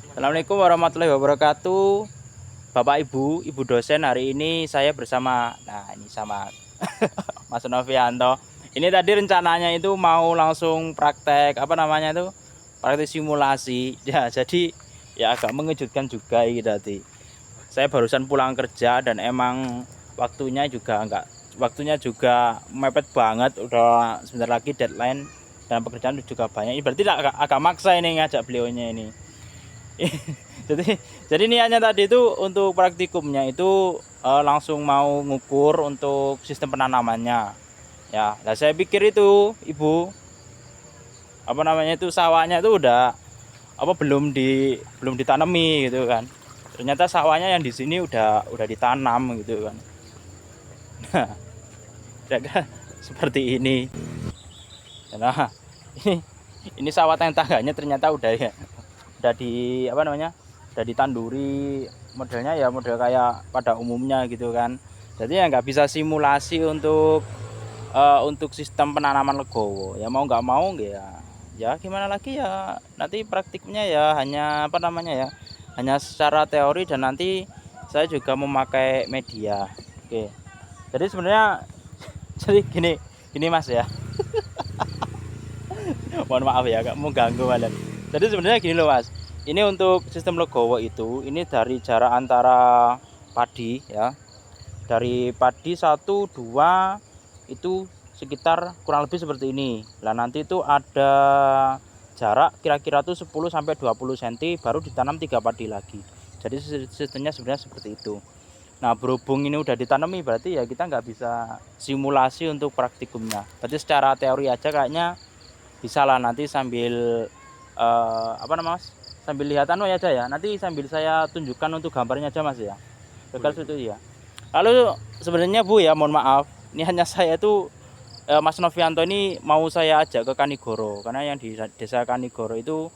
Assalamualaikum warahmatullahi wabarakatuh. Bapak Ibu, Ibu dosen, hari ini saya bersama ini sama Mas Novianto. Ini tadi rencananya itu mau langsung praktek apa namanya itu? Praktek simulasi. Ya, jadi ya agak mengejutkan juga ini tadi. Saya barusan pulang kerja dan emang waktunya juga mepet banget, udah sebentar lagi deadline dan pekerjaan juga banyak. Ini berarti agak maksa ini ngajak beliaunya ini. jadi jadi niatnya tadi itu untuk praktikumnya itu langsung mau ngukur untuk sistem penanamannya ya. Nah saya pikir itu ibu apa namanya itu sawahnya itu udah apa belum ditanami gitu kan, ternyata sawahnya yang di sini udah ditanam gitu kan. Nah kira-kira seperti ini. Nah ini sawah yang tangganya ternyata udah di apa namanya, udah ditanduri, modelnya ya model kayak pada umumnya gitu kan. Jadi ya nggak bisa simulasi untuk sistem penanaman legowo ya, mau nggak mau ya gimana lagi ya, nanti praktiknya ya hanya apa namanya ya, hanya secara teori dan nanti saya juga memakai media. Oke, jadi sebenarnya jadi gini gini mas ya. Mohon maaf ya gak mau ganggu kalian. Jadi sebenarnya gini loh mas, ini untuk sistem legowo itu ini dari jarak antara padi ya, dari padi 1 2 itu sekitar kurang lebih seperti ini lah. Nanti itu ada jarak kira-kira tuh 10 sampai 20 cm baru ditanam 3 padi lagi. Jadi sistemnya sebenarnya seperti itu. Nah berhubung ini udah ditanami berarti ya kita nggak bisa simulasi untuk praktikumnya, berarti secara teori aja kayaknya bisa lah. Nanti sambil apa namanya mas, sambil lihat aja ya, nanti sambil saya tunjukkan untuk gambarnya aja mas ya, betul itu ya. Lalu sebenarnya bu ya mohon maaf, ini hanya saya tuh Mas Novianto ini mau saya ajak ke Kanigoro karena yang di desa Kanigoro itu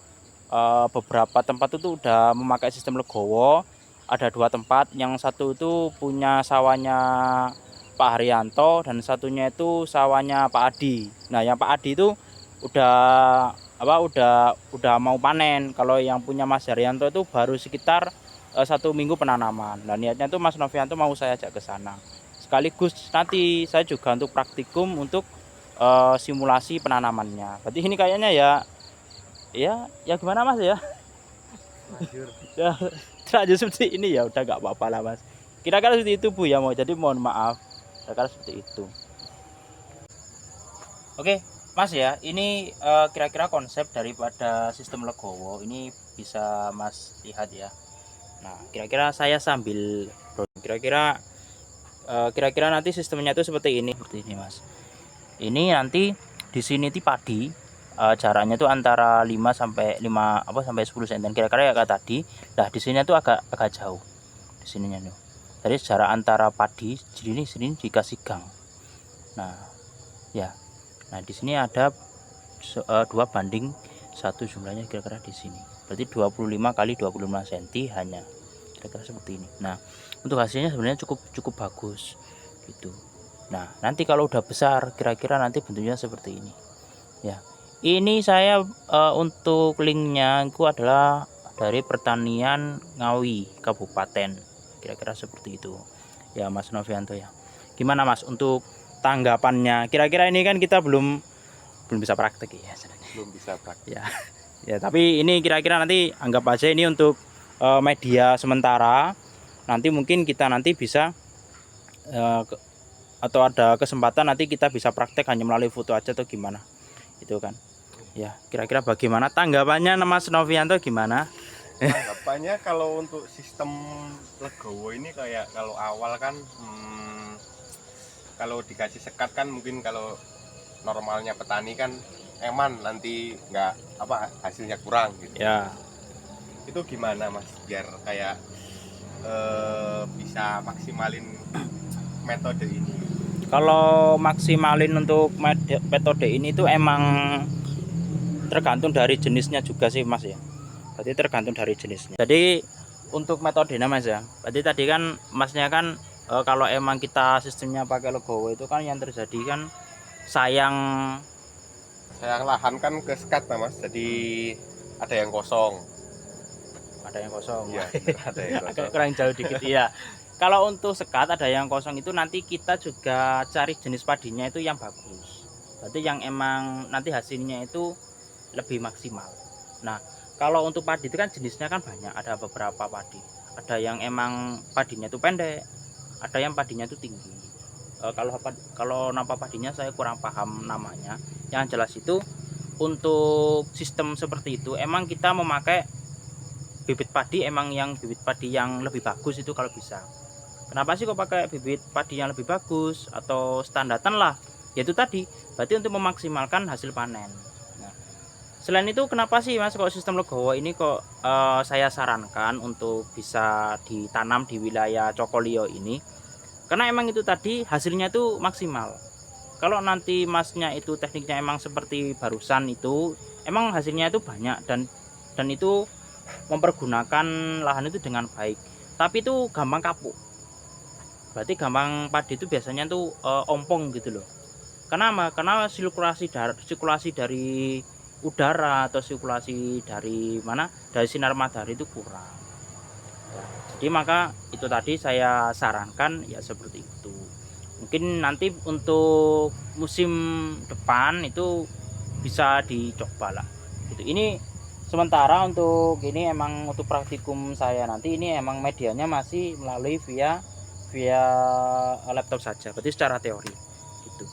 beberapa tempat itu udah memakai sistem legowo. Ada 2 tempat, yang satu itu punya sawahnya Pak Haryanto dan satunya itu sawahnya Pak Adi. Nah yang Pak Adi itu udah udah mau panen. Kalau yang punya Mas Haryanto itu baru sekitar 1 minggu penanaman. Dan niatnya tuh Mas Novianto mau saya ajak ke sana. Sekaligus nanti saya juga untuk praktikum untuk simulasi penanamannya. Berarti ini kayaknya ya gimana Mas ya? Ya terlanjur seperti ini ya udah nggak apa-apa lah Mas. Kira-kira seperti itu Bu ya, mau jadi mohon maaf. Kira-kira seperti itu. Oke, Mas ya, ini kira-kira konsep daripada sistem legowo ini bisa Mas lihat ya. Nah, kira-kira saya sambil kira-kira kira-kira nanti sistemnya itu seperti ini Mas. Ini nanti di sini ti padi jaraknya itu antara 5 sampai 5 apa sampai 10 cm kira-kira ya kayak tadi. Nah, di sini tuh agak jauh. Di sininya nih. Jadi jarak antara padi sini dikasih gang. Nah, ya. Nah, di sini ada 2:1 jumlahnya kira-kira di sini. Berarti 25 kali 25 cm hanya. Kira-kira seperti ini. Nah, untuk hasilnya sebenarnya cukup bagus gitu. Nah, nanti kalau udah besar kira-kira nanti bentuknya seperti ini. Ya. Ini saya untuk linknya itu adalah dari Pertanian Ngawi Kabupaten. Kira-kira seperti itu. Ya Mas Novianto ya. Gimana Mas untuk tanggapannya? Kira-kira ini kan kita belum bisa praktek ya. Belum bisa praktek. Ya. Ya, tapi ini kira-kira nanti anggap aja ini untuk media sementara. Nanti mungkin kita nanti bisa atau ada kesempatan nanti kita bisa praktek hanya melalui foto aja atau gimana. Itu kan. Ya, kira-kira bagaimana tanggapannya Mas Novianto gimana? Tanggapannya kalau untuk sistem legowo ini kayak kalau awal kan kalau dikasih sekat kan mungkin kalau normalnya petani kan eman nanti nggak apa hasilnya kurang gitu. Ya. Itu gimana Mas biar kayak bisa maksimalin metode ini? Kalau maksimalin untuk metode ini tuh emang tergantung dari jenisnya juga sih Mas ya. Berarti tergantung dari jenisnya. Jadi untuk metodenya Mas ya. Berarti tadi kan Masnya kan kalau emang kita sistemnya pakai legowo itu kan yang terjadi kan sayang Saya lahan kan ke sekat Mas, jadi ada yang kosong. ada yang kosong. Iya, bener, ada yang Agak kosong. kurang jauh dikit ya. Kalau untuk sekat ada yang kosong itu nanti kita juga cari jenis padinya itu yang bagus. Berarti yang emang nanti hasilnya itu lebih maksimal. Nah, kalau untuk padi itu kan jenisnya kan banyak, ada beberapa padi. Ada yang emang padinya itu pendek, ada yang padinya itu tinggi. Kalau nama padinya saya kurang paham namanya. Yang jelas itu untuk sistem seperti itu emang kita memakai bibit padi, emang yang bibit padi yang lebih bagus itu kalau bisa. Kenapa sih kok pakai bibit padi yang lebih bagus atau standaran lah? Yaitu tadi, berarti untuk memaksimalkan hasil panen. Nah, selain itu kenapa sih Mas kok sistem legowo ini kok saya sarankan untuk bisa ditanam di wilayah Cokolio ini? Karena emang itu tadi hasilnya itu maksimal. Kalau nanti Masnya itu tekniknya emang seperti barusan itu, emang hasilnya itu banyak dan itu mempergunakan lahan itu dengan baik. Tapi itu gampang kapuk. Berarti gampang padi itu biasanya tuh ompong gitu loh. Kenapa? Karena sirkulasi dari udara atau sirkulasi dari mana? Dari sinar matahari itu kurang. Jadi maka itu tadi saya sarankan ya seperti itu. Mungkin nanti untuk musim depan itu bisa dicoba lah. Gitu. Ini sementara untuk ini emang untuk praktikum saya nanti ini emang medianya masih melalui via laptop saja, berarti secara teori gitu.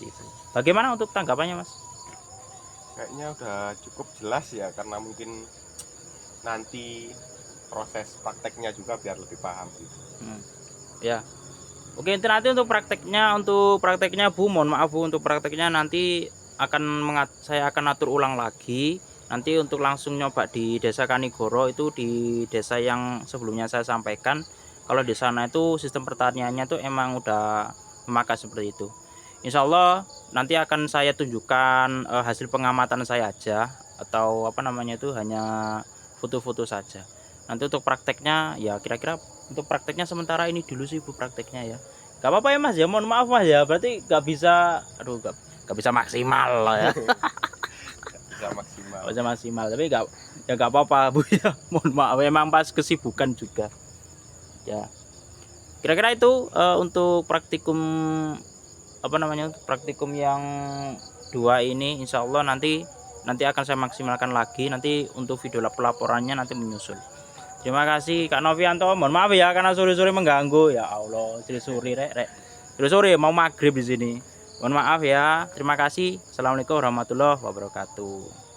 Bagaimana untuk tanggapannya Mas? Kayaknya udah cukup jelas ya, karena mungkin nanti proses prakteknya juga biar lebih paham gitu. Ya. Oke, itu nanti untuk prakteknya Bu, mohon maaf Bu, untuk prakteknya nanti saya akan atur ulang lagi. Nanti untuk langsung nyoba di Desa Kanigoro itu di desa yang sebelumnya saya sampaikan. Kalau di sana itu sistem pertaniannya tuh emang udah memakai seperti itu. Insya Allah nanti akan saya tunjukkan hasil pengamatan saya aja, atau apa namanya itu hanya foto-foto saja. Nanti untuk prakteknya ya kira-kira untuk prakteknya sementara ini dulu sih Bu prakteknya ya. Gak apa-apa ya Mas ya, mohon maaf Mas ya, berarti gak bisa maksimal lah ya. Bisa maksimal. Gak bisa maksimal, tapi gak apa-apa Bu ya, mohon maaf memang pas kesibukan juga. Ya, kira-kira itu untuk praktikum praktikum yang 2 ini insya Allah nanti akan saya maksimalkan lagi. Nanti untuk video pelaporannya nanti menyusul. Terima kasih Kak Novianto, mohon maaf ya karena sore-sore mengganggu. Ya Allah, sore mau maghrib di sini, mohon maaf ya. Terima kasih. Assalamualaikum warahmatullahi wabarakatuh.